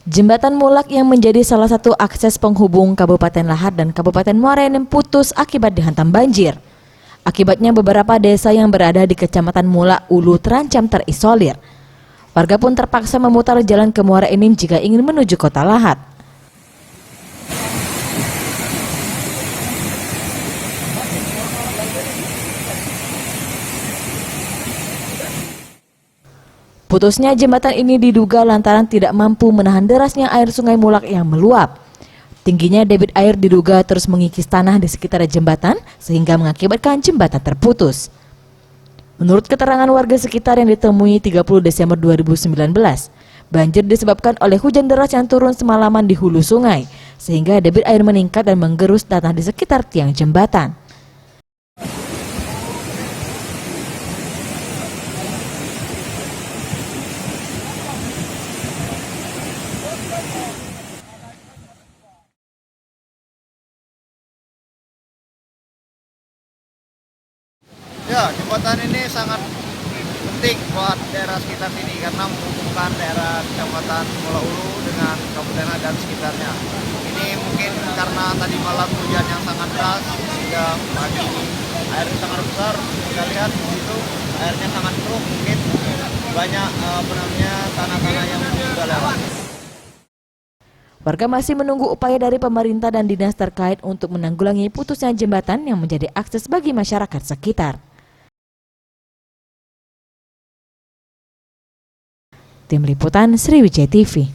Jembatan Mulak yang menjadi salah satu akses penghubung Kabupaten Lahad dan Kabupaten Muara Enim putus akibat dihantam banjir. Akibatnya beberapa desa yang berada di Kecamatan Mulak Ulu terancam terisolir. Warga pun terpaksa memutar jalan ke Muara Enim jika ingin menuju kota Lahad. Putusnya jembatan ini diduga lantaran tidak mampu menahan derasnya air Sungai Mulak yang meluap. Tingginya debit air diduga terus mengikis tanah di sekitar jembatan sehingga mengakibatkan jembatan terputus. Menurut keterangan warga sekitar yang ditemui 30 Desember 2019, banjir disebabkan oleh hujan deras yang turun semalaman di hulu sungai, sehingga debit air meningkat dan menggerus tanah di sekitar tiang jembatan. Ya, jembatan ini sangat penting buat daerah sekitar sini karena menghubungkan daerah Kecamatan Mulak Ulu dengan Kabupaten Lahad dan sekitarnya. Ini mungkin karena tadi malam hujan yang sangat deras sehingga pagi ini airnya sangat besar. Kita lihat di situ airnya sangat keruh, mungkin banyak tanah-tanah yang sudah lewat. Warga masih menunggu upaya dari pemerintah dan dinas terkait untuk menanggulangi putusnya jembatan yang menjadi akses bagi masyarakat sekitar. Tim Liputan Sriwijaya TV.